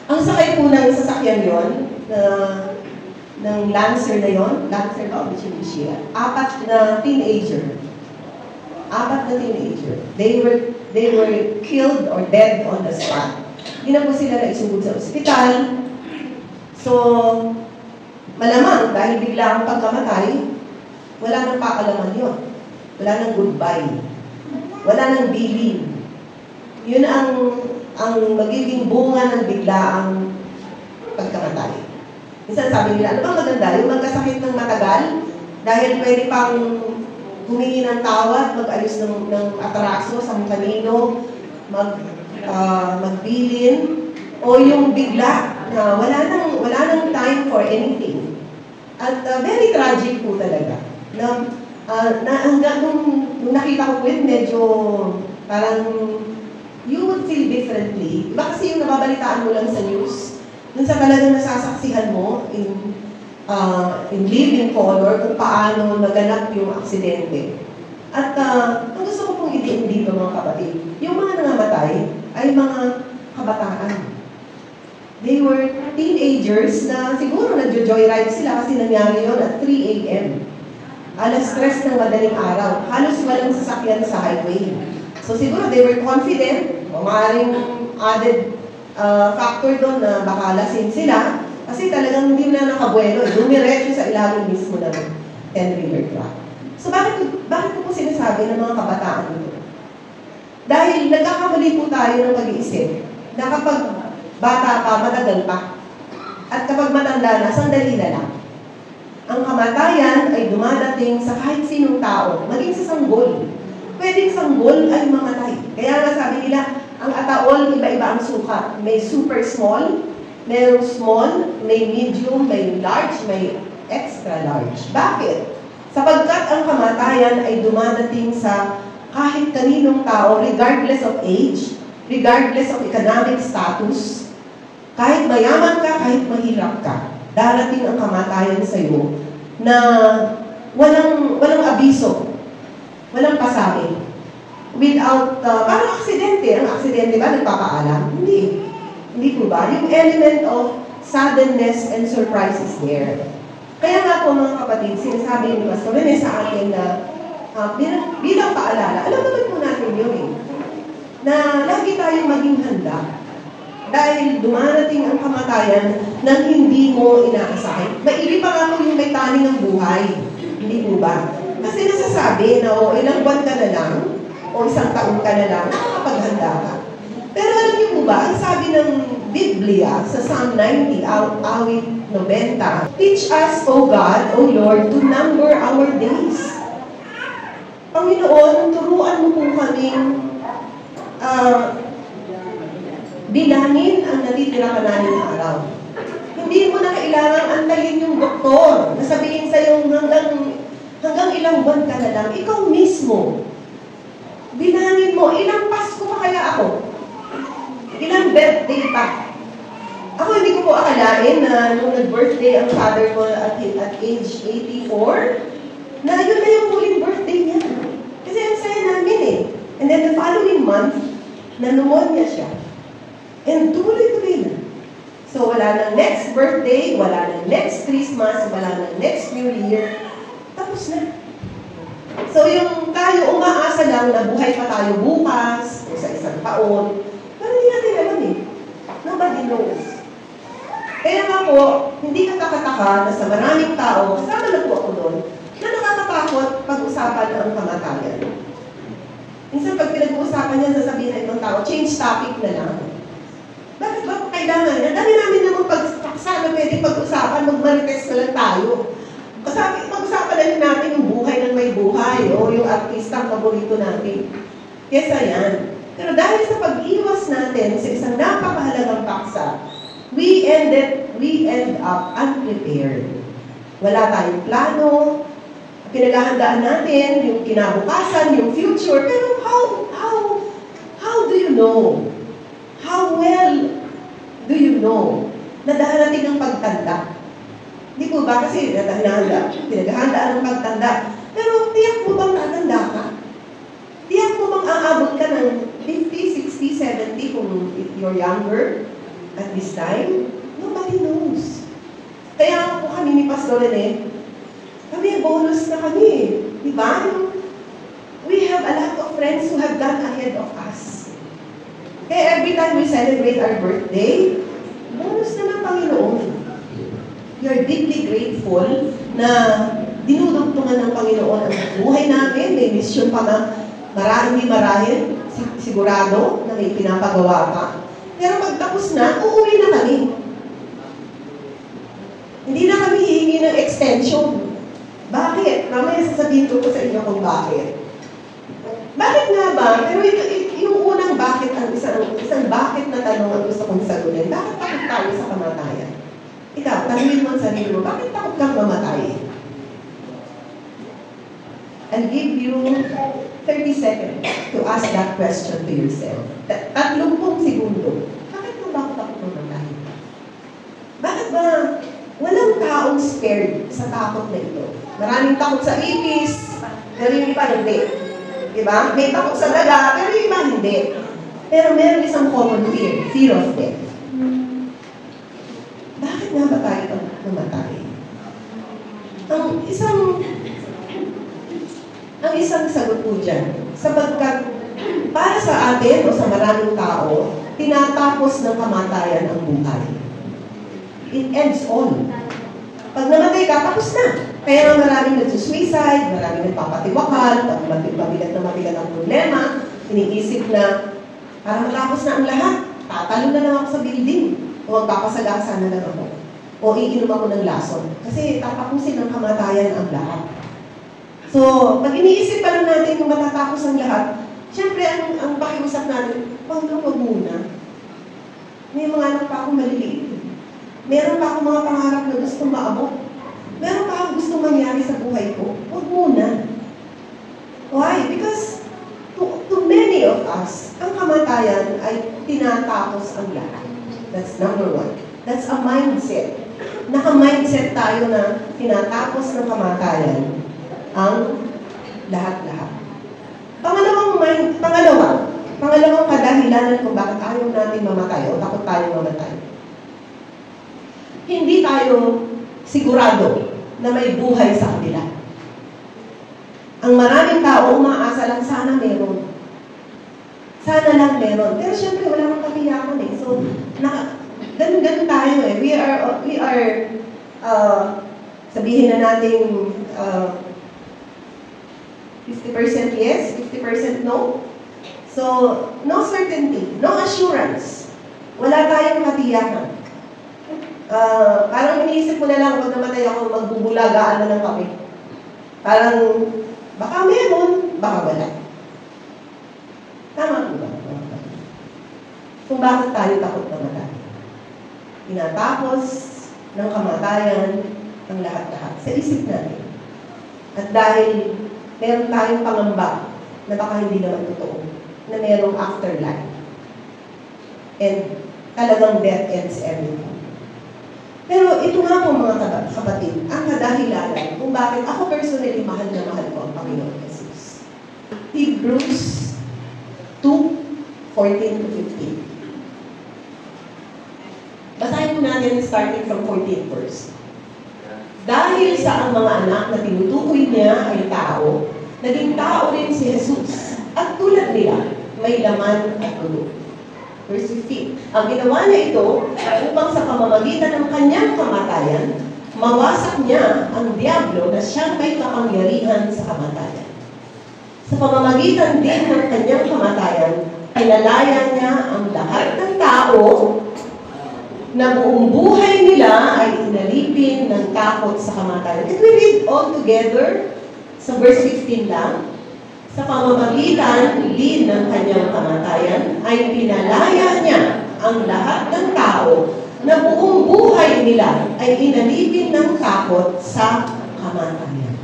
Ang sakay po ng sasakyan yon ng Lancer na yon, Lancer ba o Mitsubishi, apat na teenager. They were killed or dead on the spot. Hindi na po sila naisugod sa ospital. So, malamang dahil bigla ang pagkamatay, wala nang pakalaman yun. Wala nang goodbye. Wala nang bilin. Yun ang magiging bunga ng biglaang pagkamatay. Minsan sabi nila, ano bang maganda? Yung magkasakit ng matagal, dahil pwede pang humingi ng tawad, mag-ayos ng atraso sa kanino, magbilin, o yung bigla na wala nang time for anything. At very tragic po talaga. Hanggang nung nakita ko po yun, medyo parang you would feel differently. Iba kasi yung nababalitaan mo lang sa news, dun sa talagang nasasaksihan mo in living color kung paano naganap yung aksidente. At ang gusto ko pong idiin dito mga kapatid, yung mga nangamatay ay mga kabataan. They were teenagers na siguro nagjo-joyride sila kasi nangyari yun at 3 a.m. Alas 3 ng madaling araw. Halos walang sasakyan sa highway. So siguro they were confident, o maaaring added factor doon na baka lasing sila kasi talagang hindi na nakabuelo. Dumiretso sa ilalim mismo ng 10-wheeler truck. So bakit ko po sinasabi ng mga kabataan ito? Dahil nagkakamali po tayo ng pag-iisip na kapag bata pa, matagal pa. At kapag matanda na, sandali na lang. Ang kamatayan ay dumadating sa kahit sinong tao, maging sa sanggol. Pwedeng sanggol ay mamatay. Kaya nga sabi nila, ang ataol, iba-iba ang sukat. May super small, mayroong small, may medium, may large, may extra large. Bakit? Sapagkat ang kamatayan ay dumadating sa kahit kaninong tao, regardless of age, regardless of economic status, kahit mayaman ka, kahit mahirap ka, darating ang kamatayan sa iyo na walang abiso, walang pasabi. Without, parang aksidente. Ang aksidente ba nagpapaalam? Hindi. Hindi po ba? Yung element of suddenness and surprise is there. Kaya nga po mga kapatid, sinasabi ni Pastor Rene sa akin na bilang paalala, alam naman po natin yun na lagi tayong maging handa. Dahil dumarating ang kamatayan nang hindi mo inaasahan. Mairi pa nga po yung may taning ng buhay. Hindi po ba? Kasi nasasabi na ilang buwan ka na lang, o isang taon ka na lang, nakapaghanda ka. Pero alam niyo po ba, ang sabi ng Biblia sa Psalm 90, awit 90, teach us, O God, O Lord, to number our days. Panginoon, turuan mo po kaming bilangin ang natitira ka namin na araw. Hindi mo na kailangang antayin yung doktor na sabihin sa'yo hanggang ilang buwan ka na lang. Ikaw mismo, bilangin mo, ilang Pasko pa kaya ako? Ilang birthday pa? Ako hindi ko po akalain na nung nag-birthday ang father ko at age 84, na yun na yung huling birthday niya. Kasi ang saya namin eh. And then the following month, na-pneumonia siya. And tuloy-tuloy na. So wala nang next birthday, wala nang next Christmas, wala nang next New Year. Tapos na. So yung tayo umaasa lang na buhay pa tayo bukas, o sa isang taon, pero hindi natin alam eh. Nobody knows. Kaya nga po, hindi nakakataka na sa maraming tao, kasama na po ako doon, na nakakatakot pag-usapan ang kamatayan. Minsan pag pinag-uusapan niya, sasabihin na itong tao, change topic na lang. Bakit ba kailangan? Ang dami namin naman pag-saksa na pwede pag-usapan, mag-manifest na lang tayo. Kasi pag-usapan na rin natin yung buhay ng may buhay o yung artistang paborito natin. Kesa yan. Pero dahil sa pag-iwas natin sa isang napakahalagang paksa, we end up unprepared. Wala tayong plano, pinaghahandaan natin yung kinabukasan, yung future, pero how do you know? How well do you know na darating ang pagtanda? Hindi po ba? Kasi pinaghahandaan ang pagtanda. Pero tiyak mo bang tatanda ka? Tiyak mo bang aabot ka ng 50, 60, 70 kung if you're younger? At this time? Nobody knows. Kaya po kami ni Pastor Rene, kami bonus na kami. Diba? We have a lot of friends who have gone ahead of us. Kaya every time we celebrate our birthday, bonus na ng Panginoon. We are deeply grateful na dinudugtungan ng Panginoon ang buhay namin. May mission pa na marahil, sigurado na may pinapagawa pa. Pero pagtapos na, uuwi na kami. Hindi na kami hihingi ng extension. Bakit? Mamaya sasabihin ko sa inyo kung bakit. Bakit nga ba? Pero yung unang bakit, ang isang bakit na tanong ang gusto kong sagutin. Bakit takot tayo sa kamatayan? Ikaw, tanungin mo ang sarili mo, bakit takot kang mamatay? I'll give you 30 seconds to ask that question to yourself. 30 segundo. Bakit mo ba takot mamatay? Bakit ba walang taong scared sa takot na ito? Maraming takot sa ipis, pero yung iba hindi. Diba? May takot sa daga, pero yung iba hindi. Pero meron isang common fear of death. Bakit nga ba tayo namatay? Ang isang sagot po dyan, sapagkat para sa atin o sa maraming tao, tinatapos ng kamatayan ang buhay. It ends all. Pag namatay ka, tapos na. Kaya maraming nagsusuicide, maraming nagpapatiwakal, pag mabigat ang problema, iniisip na, para matapos na ang lahat, tatalo na lang ako sa building, o magpapasagasa na lang ako, o iinom ako ng lason. Kasi tatapusin ng kamatayan ang lahat. So, pag iniisip pa lang natin kung matatapos ang lahat, syempre, ang pakiusap natin, wag muna. May mga anak pa akong maliliit. Meron pa akong mga pangarap na gustong maabot. Meron pa akong gustong mangyari sa buhay ko. Huwag muna. Why? Because to many of us, ang kamatayan ay tinatapos ang lahat. That's number one. That's a mindset. Naka-mindset tayo na tinatapos ng kamatayan ang lahat-lahat. Pangalawang kadahilanan kung bakit ayaw natin mamatay o takot tayo mamatay. Hindi tayo sigurado na may buhay sa kanila. Ang maraming tao umaasa lang, sana meron. Sana lang meron. Pero syempre, wala kang katiyakan eh. So, ganun tayo eh. We are sabihin na natin 50% yes, 50% no. So, no certainty, no assurance. Wala tayong katiyakan. Parang iniisip ko na lang, pag namatay ako, magbubulagaan na ng kape. Parang, baka meron, baka wala. Tama po ba? Kung bakit tayo takot namatay? Tinatapos ng kamatayan ang lahat-lahat sa isip natin. At dahil meron tayong pangamba na baka hindi naman totoo, na merong afterlife. And talagang death ends everything. Pero ito nga po mga kapatid, ang kadahilanan kung bakit ako personally mahal na mahal ko ang Panginoon Jesus. Hebrews 2:14 to 15. Basahin po natin starting from 14th verse. Dahil sa ang mga anak na tinutukoy niya ay tao, naging tao rin si Jesus. At tulad nila, may laman at ulo. Verse 15. Ang ginawa niya ito upang sa pamamagitan ng kanyang kamatayan, mawasak niya ang diablo na siyang may kapangyarihan sa kamatayan. Sa pamamagitan din ng kanyang kamatayan, pinalaya niya ang lahat ng tao na buong buhay nila ay inalipin ng takot sa kamatayan. Can we read all together sa verse 15 lang? Sa pamamagitan din ng kanyang kamatayan, ay pinalaya niya ang lahat ng tao na buong buhay nila ay inalipin ng takot sa kamatayan.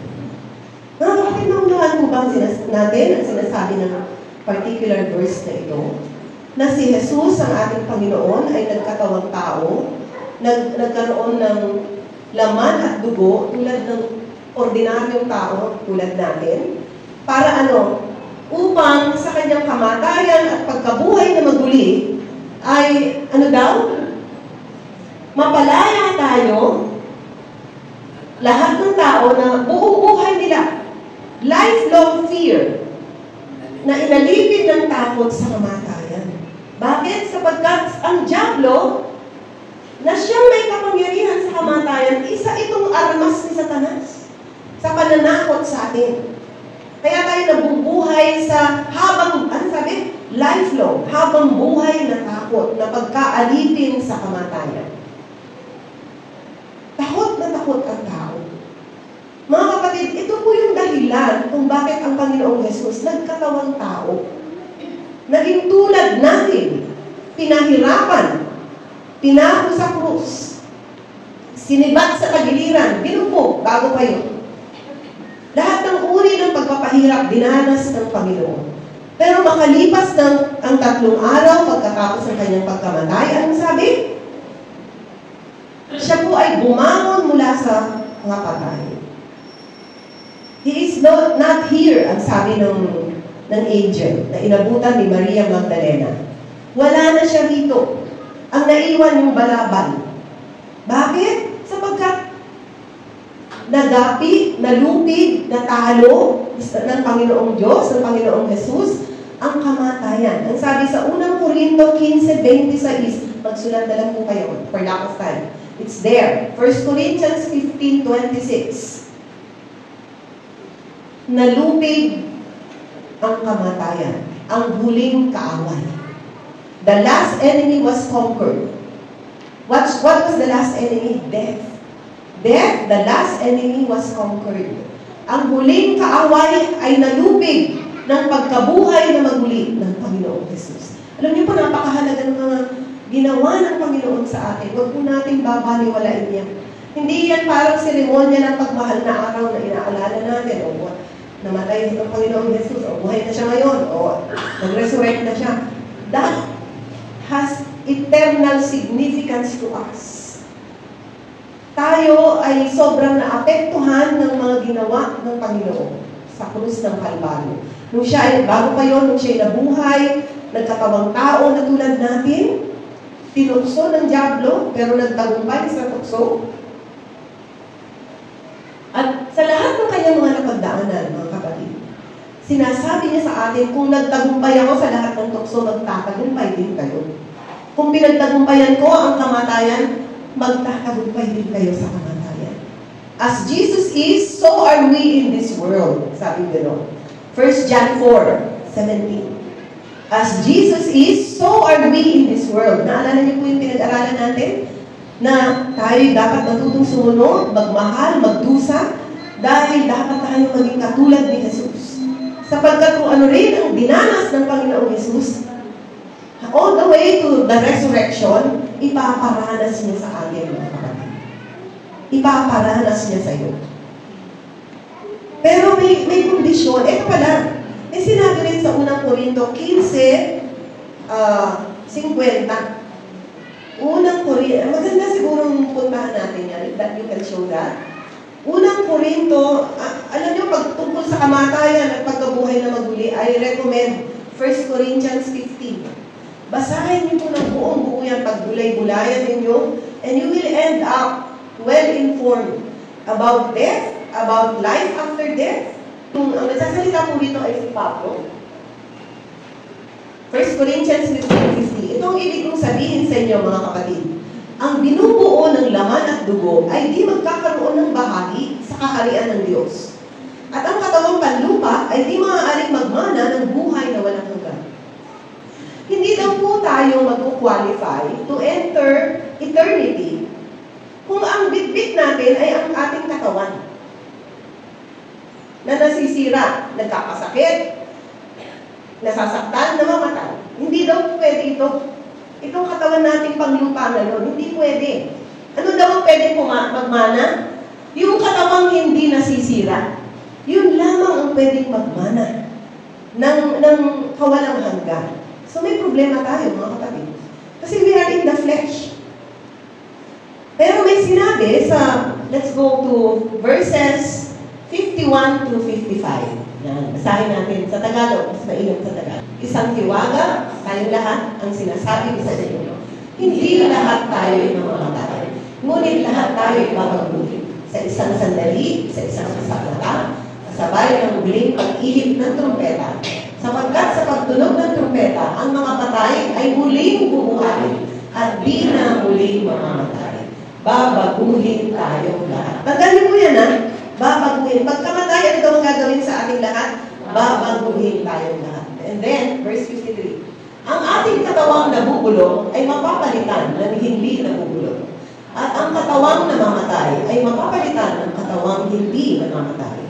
Bakit naunawaan mo bang natin ang sinasabi ng particular verse na ito? Na si Jesus, ang ating Panginoon, ay nagkatawang tao, nagkaroon ng laman at dugo tulad ng ordinaryong tao tulad natin, para upang sa kanyang kamatayan at pagkabuhay na maguli ay, Mapalaya tayo, lahat ng tao na buong buhay nila, lifelong fear, na inalipid ng takot sa kamatayan. Bakit? Sapagkat ang dyablo, na siyang may kapangyarihan sa kamatayan, isa itong armas ni Satanas sa pananakot sa atin. Kaya tayo nabubuhay sa habang, ano sabi? Lifelong, habang buhay na takot, na pagkaalipin sa kamatayan. Takot na takot ang tao. Mga kapatid, ito po yung dahilan kung bakit ang Panginoong Jesus nagkatawang tao. Naging tulad natin, pinahirapan, pinako sa krus, sinibat sa tagiliran, binugbog, bago pa yun. Lahat ng uri ng pagpapahirap dinanas ng Panginoon. Pero makalipas ng ang 3 araw pagkatapos ng kanyang pagkamatay, anong sabi? Siya po ay bumangon mula sa mga patay. He is not here, ang sabi ng angel na inabutan ni Maria Magdalena. Wala na siya rito. Ang naiwan yung balabal. Bakit? Sapagkat nagapi, nalupig, natalo ng Panginoong Diyos, ng Panginoong Jesus, ang kamatayan. Ang sabi sa unang Korinto 15:26, magsulat na lang po kayo for lack of time. It's there. 1 Corinthians 15:26. Nalupig ang kamatayan, ang huling kaaway. The last enemy was conquered. What was the last enemy? Death. Death, the last enemy, was conquered. Ang huling kaaway ay nalupig ng pagkabuhay na maguli ng Panginoong Jesus. Alam niyo po, napakahalaga ng mga ginawa ng Panginoon sa atin. Huwag po natin babaliwalain yan. Hindi yan parang seremonya ng pagmahal na araw na inaalala natin. O namatay ng Panginoong Jesus, o buhay na siya ngayon, o nag-resurrect na siya. That has eternal significance to us. Tayo ay sobrang naapektuhan ng mga ginawa ng Panginoon sa krus ng Kalbaryo. Nung siya ay, bago pa yun, nung siya ay nabuhay, nagkatawang tao na tulad natin, tinukso ng dyablo, pero nagtagumpay sa tukso. At sa lahat ng kanyang mga napagdaanan, mga kapatid, sinasabi niya sa atin, kung nagtagumpay ako sa lahat ng tukso, magtatagumpay din kayo. Kung pinagtagumpayan ko ang kamatayan, magtatagumpay din kayo sa kamatayan. As Jesus is, so are we in this world. Sabi gano'n. 1 John 4:17. As Jesus is, so are we in this world. Naalala niyo po yung pinag-aralan natin? Na tayo dapat natutong sumunod, magmahal, magdusa, dahil dapat tayo maging katulad ni Jesus. Sapagkat kung ano rin ang dinanas ng Panginoong Jesus, all the way to the resurrection, ipaparanas niya sa atin, mga kapatid. Ipaparanas niya sa iyo. Pero may kondisyon. Ito pala, may sinabi rin sa unang Korinto 15:50. Unang Korinto, maganda sigurong puntahan natin yan, if that you can show that. Unang Korinto, alam niyo, pag tungkol sa kamatayan at pagkabuhay na maguli, I recommend 1 Corinthians 15. Basahin niyo po ng buong-buo yan, paggulay-gulayan ninyo, and you will end up well-informed about death, about life after death. Ang nagsasalita po dito ay si Pablo. 1 Corinthians 15:50. Ito ang ibig kong sabihin sa inyo, mga kapatid. Ang binubuo ng laman at dugo ay di magkakaroon ng bahagi sa kaharian ng Diyos. At ang katawang panlupa ay di maaaring magmana ng buhay na walang hanggan. Hindi daw po tayo mag-qualify to enter eternity kung ang bitbit natin ay ang ating katawan na nasisira, nagkakasakit, nasasaktan, namamatay. Hindi daw pwede ito. Itong katawan nating panglupa ngayon, hindi pwede. Ano daw ang pwede magmana? Yung katawang hindi nasisira. Yun lamang ang pwedeng magmana ng kawalang hanggan. So may problema tayo, mga kapatid. Kasi we are in the flesh. Pero may sinabi sa, let's go to verses 51 to 55. Yan, basahin natin sa Tagalog, mas mainam sa Tagalog. Isang hiwaga, tayong lahat, ang sinasabi ko sa inyo. Hindi lahat tayo ay mamamatay. Ngunit lahat tayo ipapaguhin sa isang sandali, sa isang kasaklata, kasabay ng muling pag-ihip ng trumpeta. Sapagkat sa pagtunog ng trumpeta, ang mga patay ay muling bubuhayin at di na muling mamamatay. Babaguhin tayong lahat. Tandaan mo yan, ha? Babaguhin. Pagkamatay, ano daw ang gagawin sa ating lahat? Babaguhin tayong lahat. And then, verse 53. Ang ating katawang nabubulok ay mapapalitan ng hindi nabubulok. At ang katawang namamatay ay mapapalitan ng katawang hindi namamatay.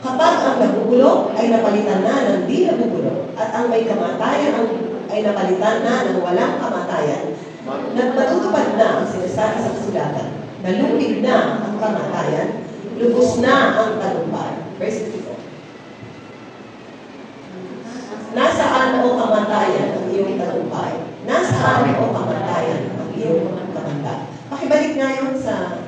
Kapag ang nabubulok ay napalitan na ng di nabubulok, at ang may kamatayan ay napalitan na ng walang kamatayan, matutupad na ang sinasabi sa kasulatan. Nalupig na ang kamatayan, lubos na ang tagumpay. Verse 54. Nasaan o kamatayan ang iyong tagumpay? Nasaan o kamatayan ang iyong kamatayan? Pakibalik nga yun sa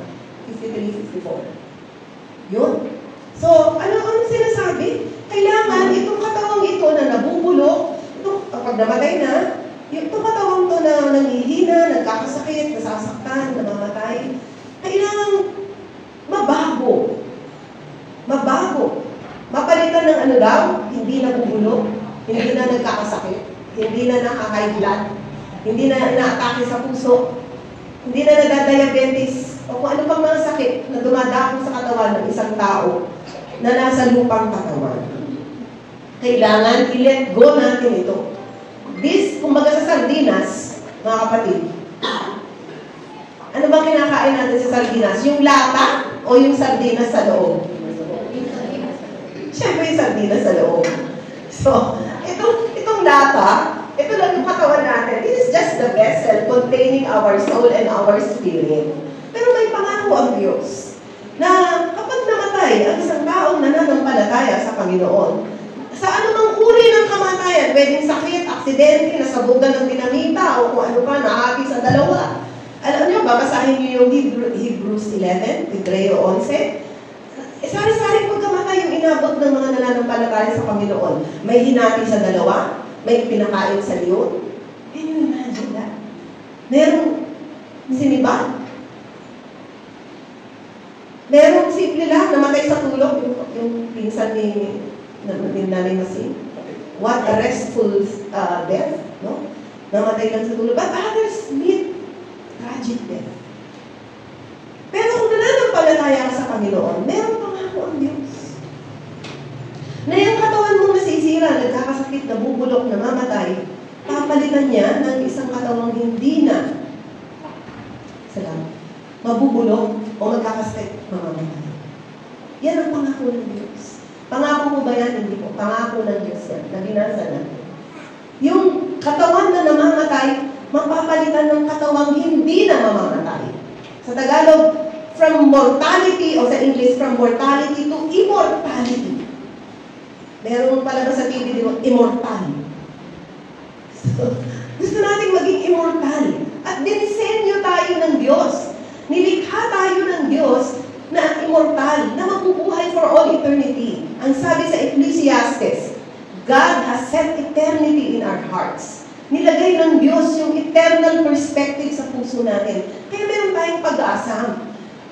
53-54. Yun. So, ano sinasabi? Kailangan itong katawang ito na nabubulok, kapag namatay na, itong katawang ito na nanghihina, nagkakasakit, nasasaktan, namamatay, kailangan mabago. Mabago. Mapalitan ng ano daw, hindi nabubulok, hindi na nagkakasakit, hindi na nakaka-high blood, hindi na inaatake sa puso, hindi na nadadiabetes, o kung ano pang mga sakit na dumadako sa katawan ng isang tao na nasa lupang katawan. Kailangan i-let go natin ito. This, kumbaga sa sardinas, mga kapatid, ano bang kinakain natin sa sardinas? Yung lata o yung sardinas sa loob? Siyempre yung sardinas sa loob. So, itong lata, ito lang yung katawan natin. This is just the vessel containing our soul and our spirit. Pero may pangako ang Diyos na kapag namatay ang isang taong nananampalataya sa Panginoon, sa anumang uri ng kamatayan, pwedeng sakit, aksidente, nasabugan ng dinamita, o kung ano pa, nahati sa dalawa. Alam niyo, babasahin niyo yung Hebrews 11, Hebreo 11. Sari-sari pagkamatay yung inabot ng mga nananampalataya sa Panginoon. May hinati sa dalawa, may pinakain sa liyon. Can you imagine that? Merong siniba. Merong simple lang, namatay sa tulog, yung pinsan ni Nanay Masin. What a restful death, no? Namatay lang sa tulog. But others meet tragic death. Pero kung nananampalataya ka sa Panginoon, meron pangako ang Diyos. Na yung katawan mong nasisira, nagkakasakit, nabubulok, namamatay, papalitan niya ng isang katawang hindi na mabubulok o magkakasakit, mamamatay. Yan ang pangako ng Diyos. Pangako mo ba yan? Hindi po. Pangako ng Diyos yan. Nabinasa natin. Yung katawan na namamatay, mapapalitan ng katawang hindi na mamamatay. Sa Tagalog, from mortality, o sa English, from mortality to immortality. Meron pala ba sa TV, di ba? Immortal. So, gusto natin maging immortal. At dinisenyo tayo ng Diyos. Nilikha tayo ng Diyos na immortal, na mabubuhay for all eternity. Ang sabi sa Ecclesiastes, God has set eternity in our hearts. Nilagay ng Diyos yung eternal perspective sa puso natin. Kaya meron tayong pag-asa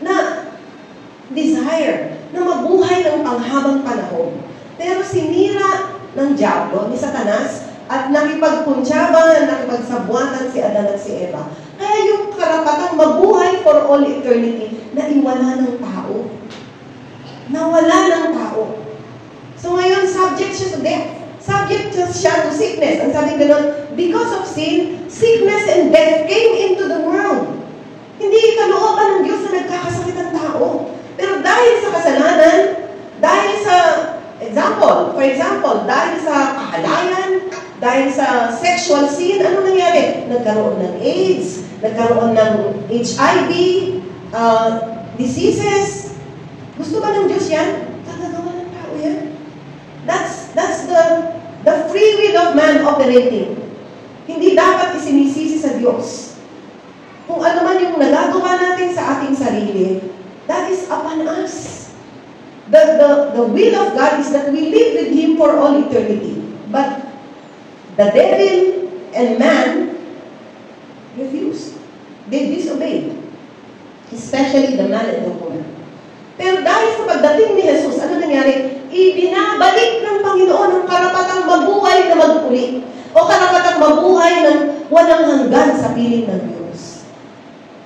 na desire na mabuhay ng panghabang panahon. Pero sinira ng Diablo, ni Satanas, at nakipagkuntsaban, nakipagsabuatan si Adan at si Eva. Kaya yung karapatang mabuhay for all eternity, naiwala ng tao. Nawala ng tao. So ngayon, subject siya to death. Subject siya to sickness. Ang sabi gano'n, because of sin, sickness and death came into the world. Hindi kalooban ng Diyos na nagkakasakit ang tao. Pero dahil sa kasalanan, dahil sa for example, dahil sa kahalayan, dahil sa sexual sin, ano nangyari? Nagkaroon ng AIDS, nagkaroon ng HIV, diseases. Gusto ba ng Diyos yan? Gagagawa ng tao yan. That's the free will of man operating. Hindi dapat isinisisi sa Diyos. Kung ano man yung nagagawa natin sa ating sarili, that is upon us. The will of God is that we live with Him for all eternity. But the devil and man refused. They disobeyed. Especially the man and the woman. Pero dahil sa pagdating ni Jesus, ano nangyari? Ibinabalik ng Panginoon ang karapatang mabuhay na magpuli o karapatang mabuhay ng walang hanggan sa piling ng Diyos.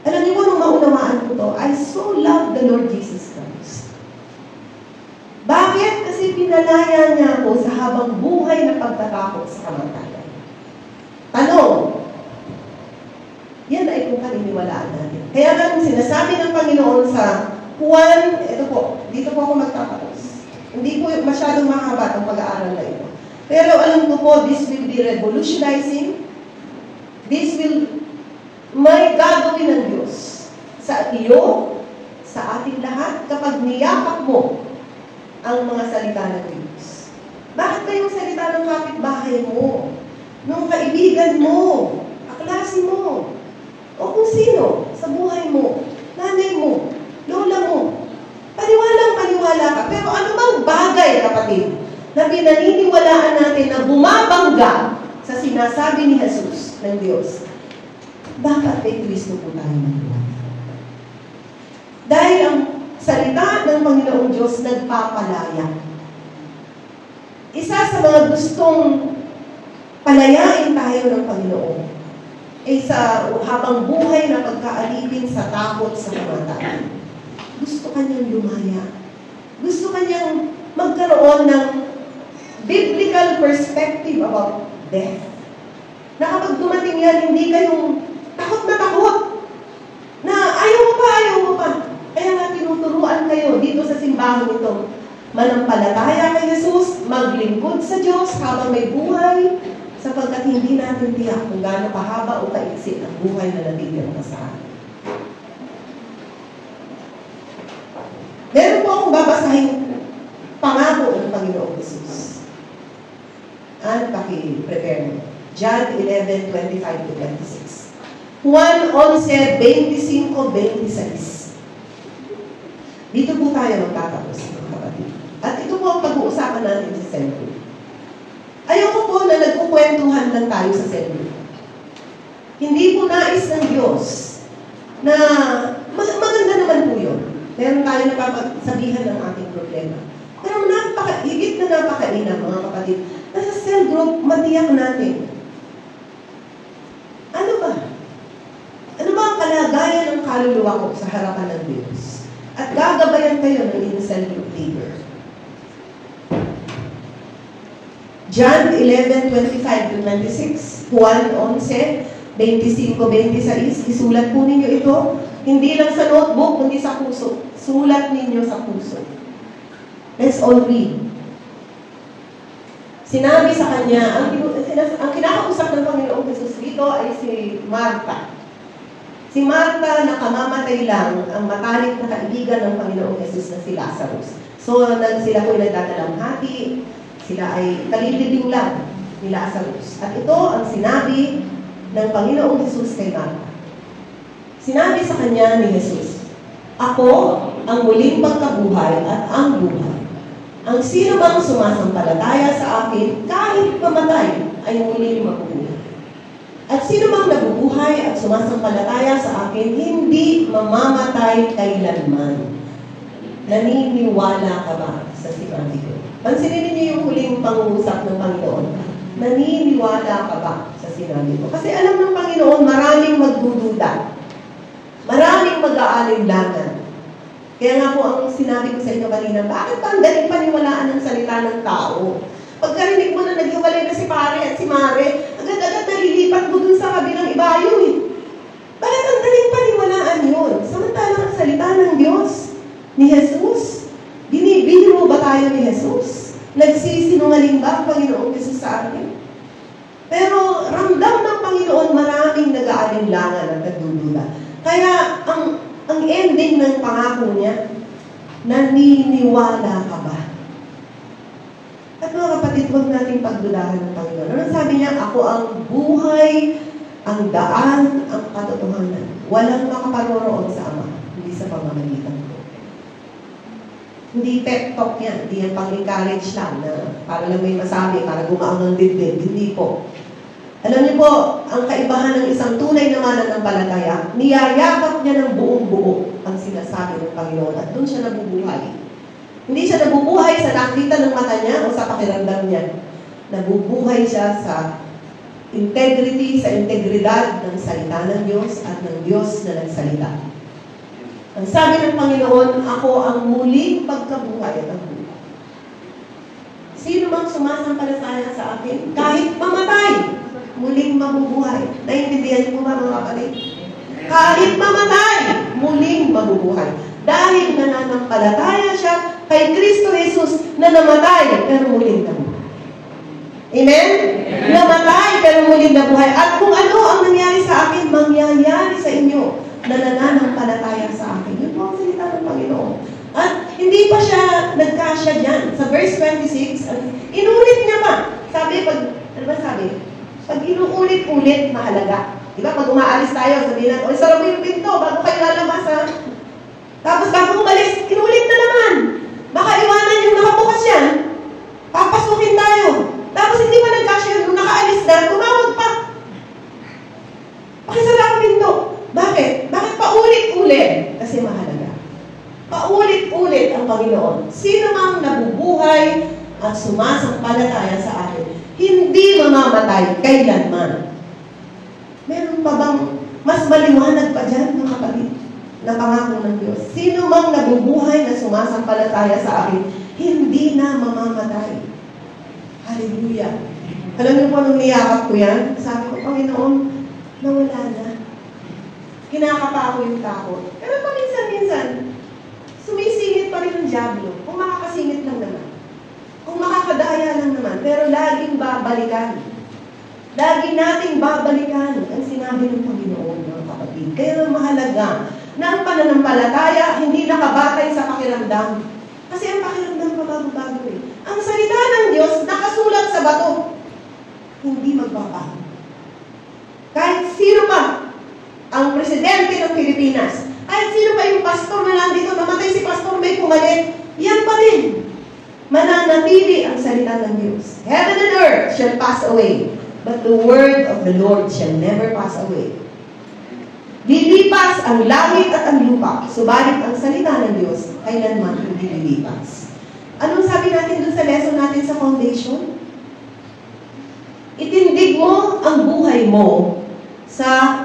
Alam niyo po, nung maunawaan ko to, I so love the Lord Jesus Christ. Bakit? Kasi pinalaya niya ako sa habang buhay na pagtatakot sa kamatayan. Tanong, yan ay kung paniniwalaan natin. Kaya nga sinasabi ng Panginoon sa Juan, ito po, dito po ako magtatapos. Hindi po masyadong mahaba ang pag-aaral na ito. Pero alam ko po, this will be revolutionizing. This will, may gagawin ng Diyos sa iyo, sa ating lahat, kapag niyakap mo ang mga salita ng Diyos. Bakit ba yung salita ng kapitbahay mo? Nung kaibigan mo, kaklase mo, o kung sino sa buhay mo, nanay mo, lola mo, paniwalang-paniwala ka. Pero ano bang bagay, kapatid, na pinaniniwalaan natin na bumabangga sa sinasabi ni Jesus ng Diyos? Dapat kay Kristo po tayo maniwala. Dahil ang salita ng Panginoong Diyos nagpapalaya. Isa sa mga gustong palayain tayo ng Panginoon ay sa habang buhay na pagkaalipin sa takot sa kamatayan. Gusto kanyang lumaya. Gusto kanyang magkaroon ng biblical perspective about death. Na kapag dumating yan, hindi kayong takot na ayaw mo pa. Kaya nga tinuturuan kayo dito sa simbahan ito. Manampalataya kay Jesus, maglingkod sa Diyos habang may buhay, sapagkat hindi natin tiyak kung gaano kahaba o kaiksi ang buhay na natitirang sa atin. Meron po akong babasahin pangako ng Panginoong Jesus. Ano paki-prepare mo? John 11:25-26. Juan 11:25-26. Dito po tayo magtatapos, mga kapatid. At ito po ang pag-uusapan natin sa sentro. Ayoko po na nagkukwentuhan lang tayo sa sentro. Hindi po nais ng Diyos na maganda naman po yun. Meron tayo napapagsabihan ng ating problema. Pero higit na napakainam, mga kapatid, na sa cell group, matiyak natin. Ano ba? Ano ba ang kalagayan ng kaluluwa ko sa harapan ng Diyos? At gagabayan kayo ng inyong cell group leader. John 11:25-26, Juan 11:25-26, isulat po ninyo ito. Hindi lang sa notebook, kundi sa puso. Sulat ninyo sa puso. Let's all read. Sinabi sa kanya, ang kinakausap ng Panginoong Jesus dito ay si Marta. Si Marta, nakamamatay lang ang matalik na kaibigan ng Panginoong Jesus na si Lazarus. So, sila po ay nagdadalamhati, sila ay kalilibing lang ni Lazarus. At ito ang sinabi ng Panginoong Jesus kay Marta. Sinabi sa kanya ni Jesus, "Ako ang muling pagkabuhay at ang buhay. Ang sino bang sumasampalataya sa akin, kahit mamatay, ay muling mabubuhay. At sino bang nabubuhay at sumasampalataya sa akin, hindi mamamatay kailanman." Naniniwala ka ba sa sinabi ko? Pansinin niyo yung huling pangungusap ng Panginoon. Naniniwala ka ba sa sinabi ko? Kasi alam ng Panginoon, maraming magdududa. Maraming mag-aalinlangan. Kaya nga po ang sinabi ko sa inyo kanina, bakit ba ang daling paniwalaan ng salita ng tao? Pagkarinig mo na naghiwalay na si pare at si mare, agad-agad nalilipat mo dun sa kabilang ibayo eh. Bakit ang daling paniwalaan yun? Samantalang ang salita ng Diyos, ni Jesus, binibiro ba tayo ni Jesus? Nagsisinungaling ba ang Panginoong Jesus sa atin? Pero ramdam ng Panginoon, maraming nag-aalinlangan at nagdududa. Kaya ang ending ng pangako niya, naniniwala ka ba? At mga kapatid, huwag nating pagdudahan ng Panginoon. Ano sabi niya? Ako ang buhay, ang daan, ang katotohanan. Walang makaparoroon sa Ama, hindi sa pamamagitan ko. Hindi pep talk yan. Hindi yan pang-encourage lang na para lang may masabi, para gumaang ng dibdib. Hindi po. Alam niyo po, ang kaibahan ng isang tunay na mananampalataya, niyayakap niya ng buong buo sinasabi ng Panginoon at doon siya nabubuhay. Hindi siya nabubuhay sa nakita ng mata niya o sa pakiramdam niya. Nabubuhay siya sa integrity, sa integridad ng salita ng Diyos at ng Diyos na nagsalita. Ang sabi ng Panginoon, ako ang muling pagkabuhay at ang buhay. Sino mang sumasampalataya sa akin, kahit mamatay, muling mabubuhay. Naiintindihan niyo ba mga kapatid? Kahit mamatay, muling mabubuhay. Dahil nananampalataya siya kay Kristo Jesus na namatay, pero muling nabuhay. Amen? Namatay, pero muling nabuhay. At kung ano ang nangyari sa akin, mangyayari sa inyo na nananampalataya sa akin. Yun po ang salita ng Panginoon. At hindi pa siya nagkasya dyan. Sa verse 26, inulit niya pa. Sabi, ano ba sabi? Pag inuulit-ulit, mahalaga. Diba? Pag umaalis tayo, sabihin natin, o, sarap yung pinto, bago kayo lalabas, ha? Tapos bago umalis, inulit na naman. Baka iwanan yung nakabukas yan. Papasukin tayo. Tapos hindi pa nagkasya yun. Nung nakaalis na, tumawag pa. Pakisara ang pinto. Bakit? Bakit paulit-ulit? Kasi mahalaga. Paulit-ulit ang Panginoon. Sino mang nabubuhay at sumasampalataya sa akin, hindi mamamatay kailanman. Meron pa bang mas maliwanag pa dyan, mga kapatid, na pangako ng Diyos? Sino mang nabubuhay na sumasampalataya sa akin, hindi na mamamatay. Hallelujah. Alam niyo po, nung niyakap ko yan, sabi ko, Panginoon, nawala na. Kinakapa ako yung takot. Pero paminsan-minsan, sumisingit pa rin ang dyablo. Kung makakasingit lang naman. Kung makakadaya lang naman. Pero laging babalikan. Lagi nating babalikan ang sinabi ng Panginoon, mga kapatid. Kaya mahalaga na ang pananampalataya hindi nakabatay sa pakiramdam. Kasi ang pakiramdam pabago-bago eh. Ang salita ng Diyos nakasulat sa bato. Hindi magbabago. Kahit sino pa ang presidente ng Pilipinas, kahit sino pa yung pastor na nandito, namatay si pastor, may pumalit, yan pa rin. Mananatili ang salita ng Diyos. Heaven and earth shall pass away, but the word of the Lord shall never pass away. Lilipas ang langit at ang lupa, subalit ang salita ng Diyos kailanman hindi lilipas. Anong sabi natin dun sa lesson natin sa foundation? Itindig mo ang buhay mo sa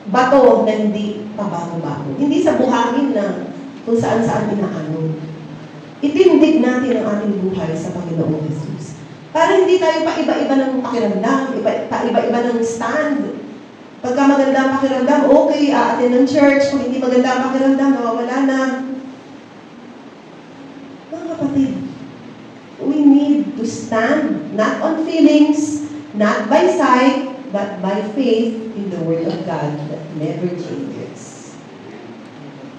bato na hindi pabago-bago. Hindi sa buhangin na kung saan-saan inaanon. Itindig natin ang ating buhay sa Panginoong Jesus. Para hindi tayo pa-iba-iba ng pakiramdam, pa-iba-iba ng stand. Pagka maganda ang pakiramdam, okay, aatin ng church. Kung hindi maganda ang pakiramdam, nawawala na. Mga kapatid, we need to stand not on feelings, not by sight, but by faith in the Word of God that never changes.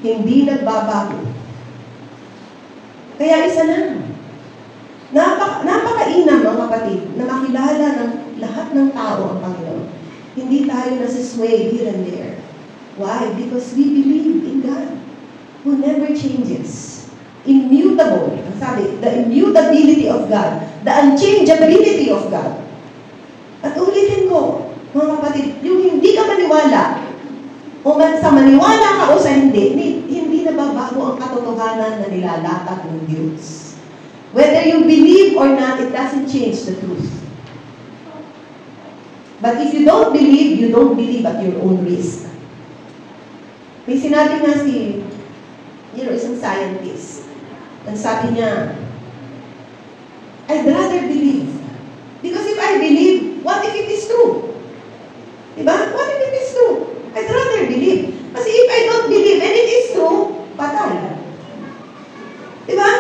Hindi nagbabago. Kaya isa lang. Napakainam, mga kapatid, na makilala ng lahat ng tao ang Panginoon. Hindi tayo nasisway here and there. Why? Because we believe in God who never changes. Immutable. Ang sabi, the immutability of God, the unchangeability of God. At ulitin ko, mga kapatid, yung hindi ka maniwala, o sa maniwala ka o sa hindi nababago ang katotohanan na nilalatag ng Diyos. Whether you believe or not, it doesn't change the truth. But if you don't believe at your own risk. May sinabi nga si, isang scientist, ang sabi niya, I'd rather believe. Because if I believe, what if it is true? Diba? What if it is true? I'd rather believe. Kasi if I don't believe and it is true, patay. Diba?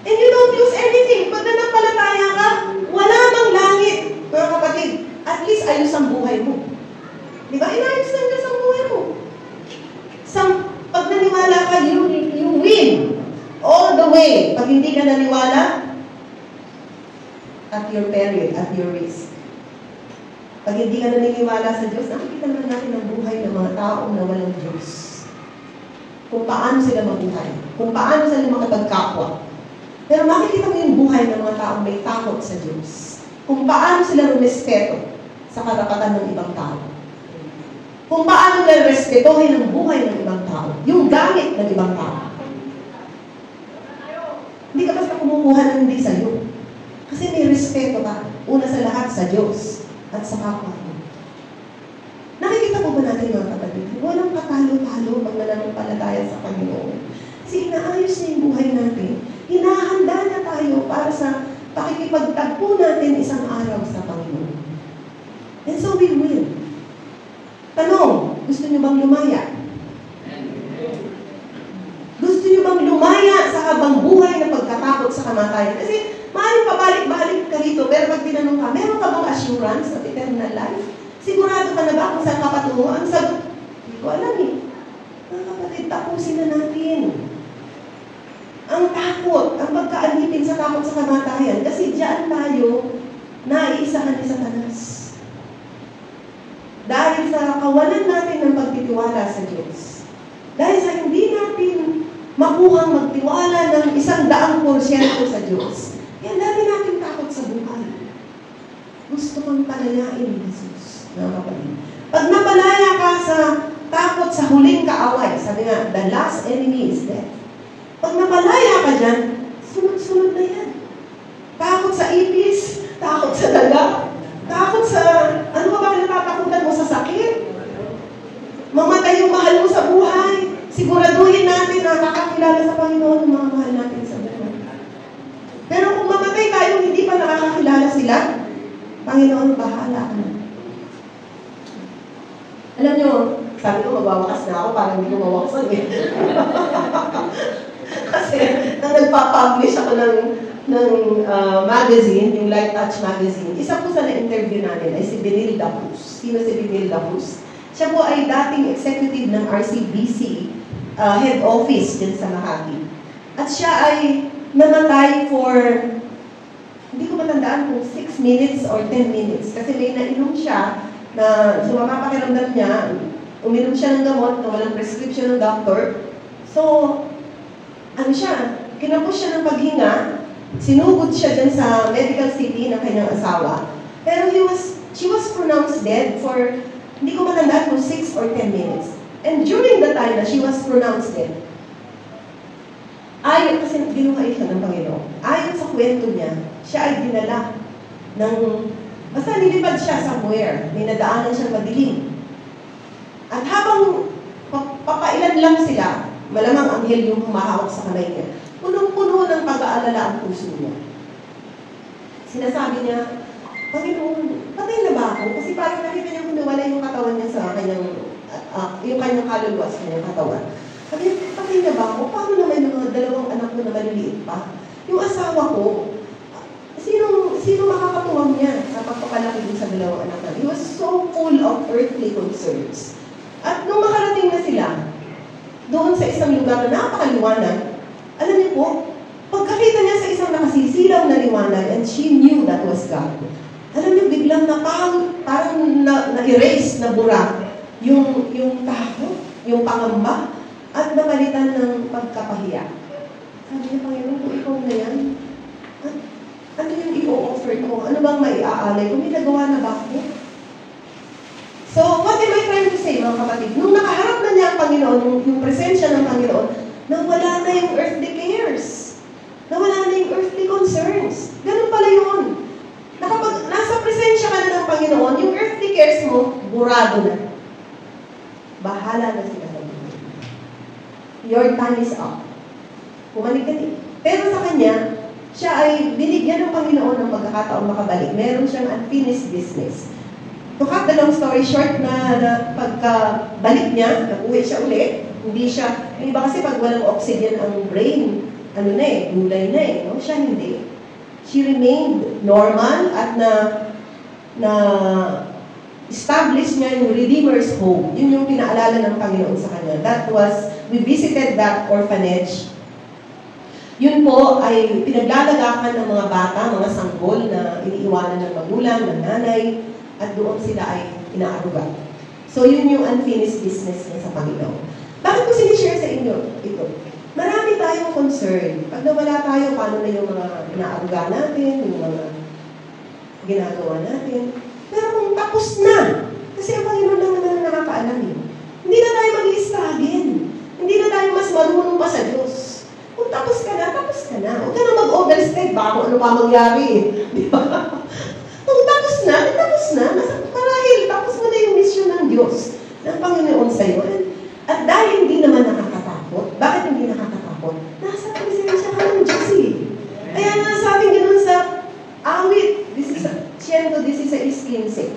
And you don't lose anything. Pag nanampalataya ka, wala mang langit. Mga kapatid, at least ayos ang buhay mo. Diba? Inayos lang ka sa buhay mo. Pag naniwala ka, you win. All the way. Pag hindi ka naniwala, at your peril, at your risk. Pag hindi ka naniniwala sa Diyos, nakikita naman natin ang buhay ng mga taong na walang Diyos. Kung paano sila mabuhay. Kung paano sila makapagkapwa. Pero makikita mo yung buhay ng mga taong may takot sa Diyos. Kung paano sila rumespeto sa karapatan ng ibang tao. Kung paano nila respetohin ang buhay ng ibang tao. Yung gamit ng ibang tao. Hindi ka basta kumukuha ng hindi sa'yo. Kasi may respeto ka. Una sa lahat sa Diyos at sa kapwa mo. Nakikita po ba natin mga kapatid? Walang katalo-talo pag nananampalataya sa Panginoon. Kasi inaayos niya yung buhay natin. Hinahanda na tayo para sa pakikipagtagpo natin isang araw sa Panginoon. And so we will. Tanong, gusto niyo bang lumaya? Gusto niyo bang lumaya sa habang buhay na pagkatakot sa kamatayan? Kasi maaaring pabalik-balik ka rito, pero pag tinanong ka, meron ka bang assurance of eternal life? Sigurado ka na ba kung saan ka patungo? Ang sagot, hindi ko alam eh. Mga kapatid, tapusin na natin. Ang takot, ang pagkaalipin sa takot sa kamatayan, kasi diyan tayo naiisahan ni Satanas. Dahil sa kawalan natin ng pagtitiwala sa Diyos. Dahil sa hindi natin makuhang magtiwala ng 100% sa Diyos. Yan, dahil natin takot sa buhay. Gusto kang palayain ni Jesus. Pag napalaya ka sa takot sa huling kaaway, sabi nga, the last enemy is death. Pag napalaya ka dyan, sunod-sunod na yan. Takot sa ipis, takot sa daga, takot sa, ano ba natatakutan mo sa sakit? Mamatay yung mahal mo sa buhay. Siguraduhin natin na nakakilala sa Panginoon yung mga mahal natin sa buhay. Pero kung mamatay tayo, hindi pa nakakakilala sila, Panginoon, bahala ka na. Alam nyo, sabi ko magwawakas na ako, parang hindi ko mawakasan eh. Kasi, nang nagpa-publish ako ng magazine, yung Light Touch magazine, isa po sa na-interview natin ay si Benilda Cruz. Sino si Benilda Cruz? Siya po ay dating executive ng RCBC head office din sa Makati. At siya ay namatay for, hindi ko matandaan kung 6 minutes or 10 minutes. Kasi may nainom siya na sumama pakiramdam niya, uminom siya ng gamot na walang prescription ng doctor. So, ano siya, kinapos siya ng paghinga, sinugod siya dyan sa medical city ng kanyang asawa. Pero she was pronounced dead for, hindi ko matandaan kung 6 or 10 minutes. And during the time na she was pronounced dead, ayon, kasi binuhay siya ng Panginoon, ayon sa kwento niya, siya ay dinala ng, basta nilipad siya somewhere, may nadaanan siyang madilim. At habang papailan lang sila, malamang anghel yung humahawak sa kamay niya, punong-puno ng pag-aalala ang puso niya. Sinasabi niya, Panginoon, patay na ba ako? Kasi parang nakita niya kung nawala yung katawan niya sa kanyang, yung kanyang kaluluwa sa kanyang katawan. Sabi niya, patay na ba ako? Paano naman yung mga dalawang anak ko na maliliit pa? Yung asawa ko, sino makakatuwang niya sa pagpapalaki sa dalawang anak niya? He was so full of earthly concerns. At nung makarating na sila, doon sa isang lugar na napakaliwanag, alam niyo po, pagkakita niya sa isang nakasisilaw na liwanag, and she knew that was God. Alam niyo, biglang parang na-erase, nabura yung takot, yung pangamba, at napalitan ng pagkapahiya. Sabi niya, Panginoon, kung ikaw na yan, ano yung i-offer ko? Ano bang maiaalay? Kung may nagawa na ba ako? So, what am I trying to say, mga kapatid? Nung nakaharap na niya ang Panginoon, yung presensya ng Panginoon, nawala na yung earthly cares. Nawala na yung earthly concerns. Ganun pala yun. Kapag nasa presensya ka na ng Panginoon, yung earthly cares mo, burado na. Bahala na sila sa buhay. Your time is up. Bumalik ka din. Pero sa kanya, siya ay binigyan ng Panginoon ng pagkakataong makabalik. Meron siyang unfinished business. To cut the long story short, na pagkabalik niya, nag-uwi siya ulit, hindi siya, yung iba kasi pag walang oxygen ang brain, ano na eh, gulay na eh, no? Siya hindi. She remained normal at na establish niya yung Redeemer's Home. Yun yung pinaalala ng Panginoon sa kanya. That was, we visited that orphanage. Yun po ay pinaglalagakan ng mga bata, mga sanggol na iniiwanan ng magulang, ng nanay, at doon sila ay inaaruga. So, yun yung unfinished business niya sa Panginoon. Bakit ko sinishare sa inyo ito? Marami tayong concern. Pag nawala tayo, paano na yung mga inaaruga natin, yung mga ginagawa natin. Pero kung tapos na, kasi ang Panginoon lang naman ang nakakaalam yun. Hindi na tayo mag-i-struggle. Hindi na tayo mas ano pa mangyari eh. Di ba? Kung tapos na. Marahil, tapos mo na yung mission ng Diyos, ng Panginoon sa'yo. At dahil hindi naman nakakatakot, bakit hindi nakakatakot? Nasa presensya ka ng Diyos eh. Kaya nga sabi ganun sa awit, 116:15.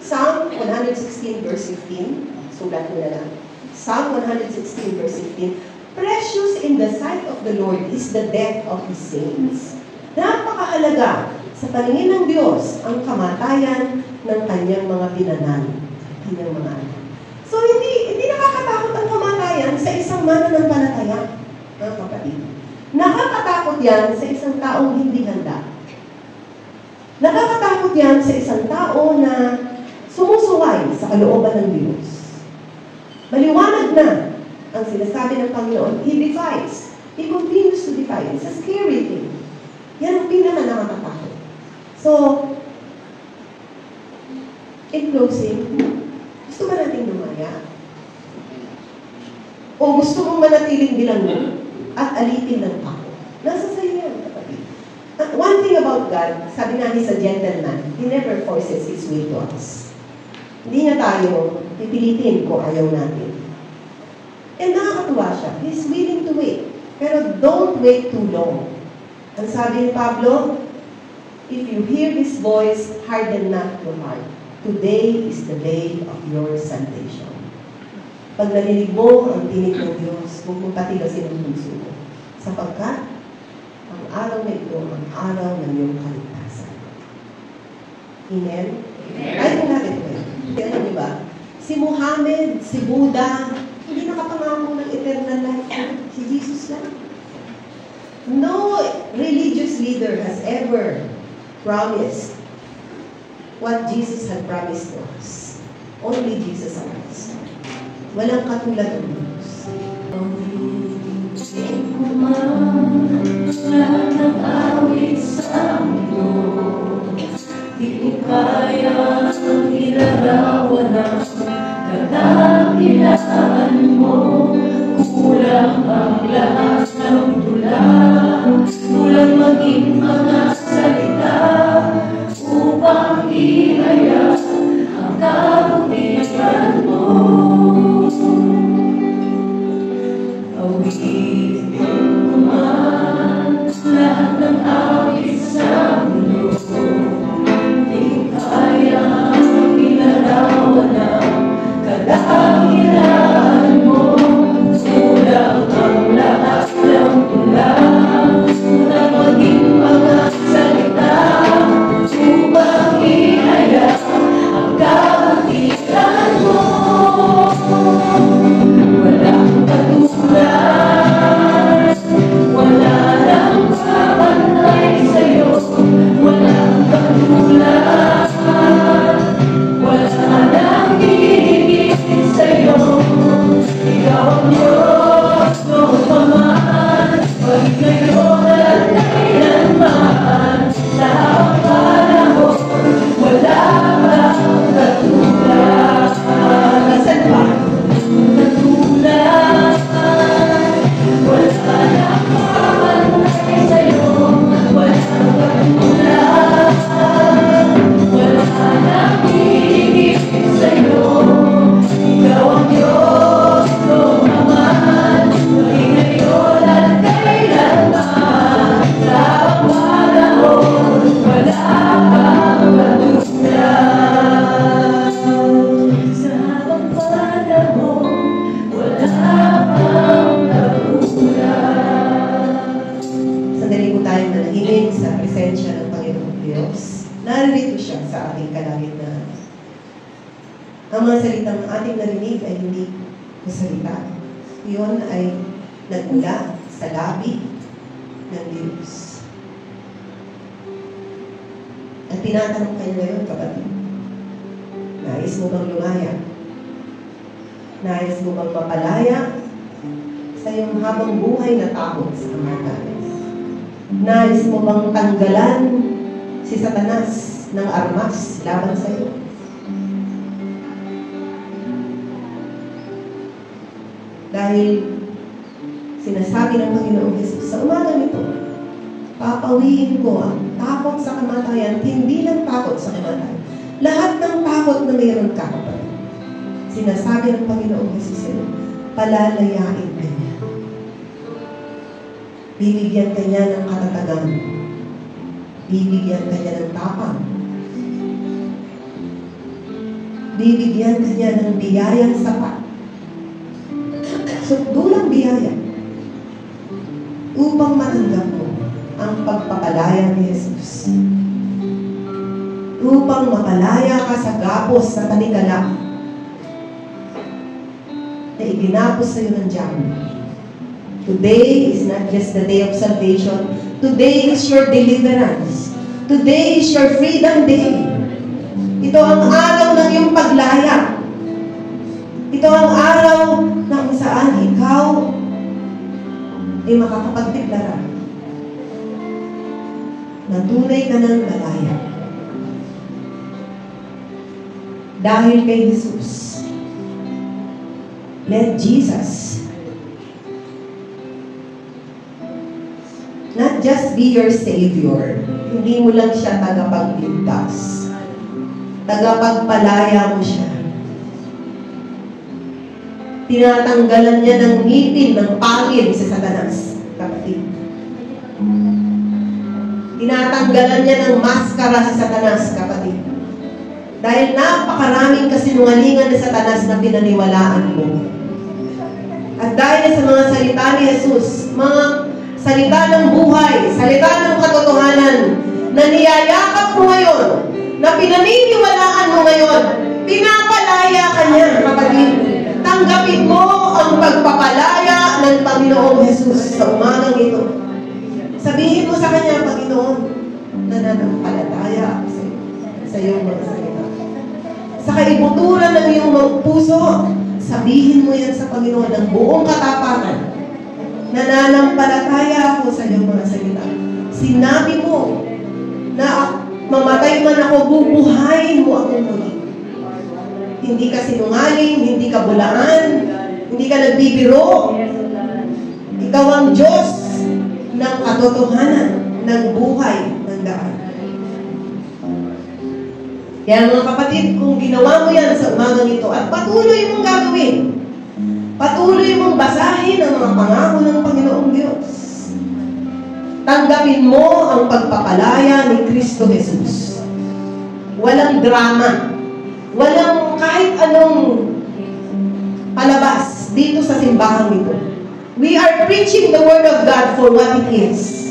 Psalm 116 verse 15, sulat mo na lang. Psalm 116 verse 15, precious in the sight of the Lord is the death of His saints. Napakahalaga sa paningin ng Diyos ang kamatayan ng kanyang mga pinanal, kanyang mga anak. So, hindi nakakatakot ang kamatayan sa isang mananampalataya, mga kapatid. Nakakatakot yan sa isang taong hindi handa. Nakakatakot yan sa isang tao na sumusuway sa kalooban ng Diyos. Maliwanag na ang sinasabi ng Panginoon, He defies. He continues to defy. It's a scary thing. Yan ang pinaka nakakatakot. So, in closing, gusto ba natin lumaya? O gusto mong manatiling bilanggo at alitin ng ako? Nasa sa'yo yan, kapatid. One thing about God, sabi nga He's a gentleman. He never forces His way to us. Hindi niya tayo pipilitin kung ayaw natin. And nakakatuwa siya. He's willing to wait. Pero don't wait too long. Ang sabi ni Pablo, if you hear His voice, harden not your heart. Today is the day of your salvation. Pag narinig mo ang tinig ng Diyos, huwag mong patigasin ang puso mo. Sapagkat, ang araw na ito, ang araw ng iyong kaligtasan. Amen? Kahit kung natin ito. Kaya di ba? Si Muhammad, si Buddha, hindi nakapangako ng eternal life. Si Jesus lang. No religious leader has ever promised what Jesus had promised to us. Only Jesus Christ. Walang katulad ng Diyos. Lahat ng awit sa mundo, di ko kaya ang ilarawan ng kadakilaan mo. Kulang ang lahat ng tula, kulang maging mga salita upang ihayag ang kabutihan mo. Awitin ko man lahat ng awit sa mundo, di kayang ilarawan ang kadakilaan mo. Kulang ang lahat ng tula, kulang maging mga salita upang ihayag ang kabutihan mo. Walang katulad, wala nang babantay sa'yo. Walang katulad, wala nang hihigit sa'yo. Ikaw ang Diyos, noon pa man, pag ngayon at kailanman, sa ang panahon, wala kang katulad. Saan ba? Katulad, wala nang babantay sa'yo. Walang katulad, wala nang hihigit sa'yo. Ikaw ang Diyos, noon pa man, pag ngayon at kailanman, sa ang panahon, wala kang katulad. Sa ang panahon, wala kang katulad. Sandali po tayo manahimik sa presensya ng Panginoong Diyos. Naririto siya sa ating kalagitnaan. Ang mga salitang ating narinig ay hindi masalita. Iyon ay nagmula sa labi ng Diyos. At tinatanong kayo ngayon, kapatid, nais mo bang lumaya? Nais mo bang mapalaya sa iyong habang buhay na takot sa kamatayan? Nais mo bang tanggalan si Satanas ng armas laban sa iyo? Dahil sinasabi ng Panginoong Jesus sa umaga nito, Papawiin ko ang takot sa kamatayan, hindi lang takot sa kamatayan. Lahat ng takot na mayroon ka, kapatid. Sinasabi ng Panginoong Jesus sa'yo, palalayain ka niya. Bibigyan ka niya ng katatagan. Bibigyan ka niya ng tapang. Bibigyan ka niya ng biyayang sapat. So, dulang biyaya upang matanggap mo ang pagpapalaya ni Jesus. Upang mapalaya ka sa gapos sa panikala na iginapos sa iyo ng Diyan. Today is not just the day of salvation. Today is your deliverance. Today is your freedom day. Ito ang araw ng iyong paglaya. Ito ang araw na kung saan ikaw ay makakapagdeklara na tunay ka ng malaya. Dahil kay Jesus. Let Jesus not just be your Savior. Hindi mo lang siya tagapagligtas. Tagapagpalaya mo siya. Tinatanggalan niya ng ngipin, ng pangil sa Satanas, kapatid. Tinatanggalan niya ng maskara sa Satanas, kapatid. Dahil napakaraming kasinungalingan ni Satanas na pinaniwalaan mo. At dahil sa mga salita ni Jesus, mga salita ng buhay, salita ng katotohanan, na niyayakap mo ngayon, na pinaniniwalaan mo ngayon, pinapalaya ka niya, kapatid. Tanggapin mo ang pagpapalaya ng Panginoong Jesus sa umagang ito. Sabihin mo sa Kanya, Panginoon, nananampalataya ako sa iyong mga salita. Sa kaibuturan ng iyong mga puso, sabihin mo yan sa Panginoon ng buong katapatan. Nananampalataya ako sa iyong mga salita. Sinabi mo na mamatay man ako, bubuhayin mo ako muli. Hindi ka sinungaling, hindi ka bulaan, hindi ka nagbibiro. Ikaw ang Diyos ng katotohanan, ng buhay, ng daan. Kaya mga kapatid, kung ginawa mo yan sa umagang ito at patuloy mong gagawin, patuloy mong basahin ang mga pangako ng Panginoong Diyos, tanggapin mo ang pagpapalaya ni Kristo Jesus. Walang drama, walang kahit anong palabas dito sa simbahan ito. We are preaching the Word of God for what it is.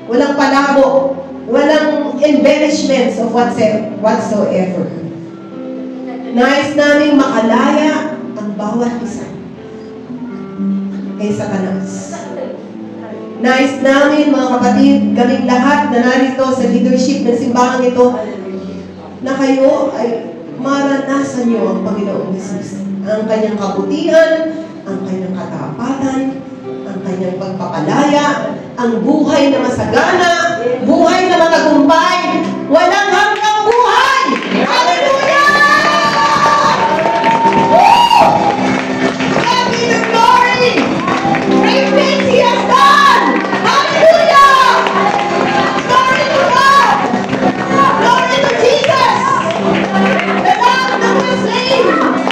Walang palabo, walang embellishments of whatsoever. Nais naming makalaya ang bawat isa kay Satanas. Nais namin, mga kapatid, kaming lahat na narito sa leadership ng simbahan ito, na kayo ay maranasan niyo ang Panginoong Jesus. Ang kanyang kabutihan, ang kanyang katapatan, ang kanyang pagpapalaya, ang buhay na masagana, buhay na matagumpay, walang hanggang buhay! Hallelujah! Woo! God be the glory! Great things He has done! Hallelujah! Glory to God! Glory to Jesus! The Lamb that was slain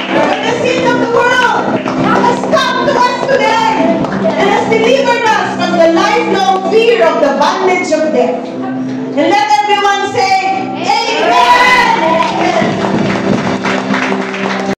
for the sin of the world has come to us today and has delivered us from the lifelong fear of the bondage of death.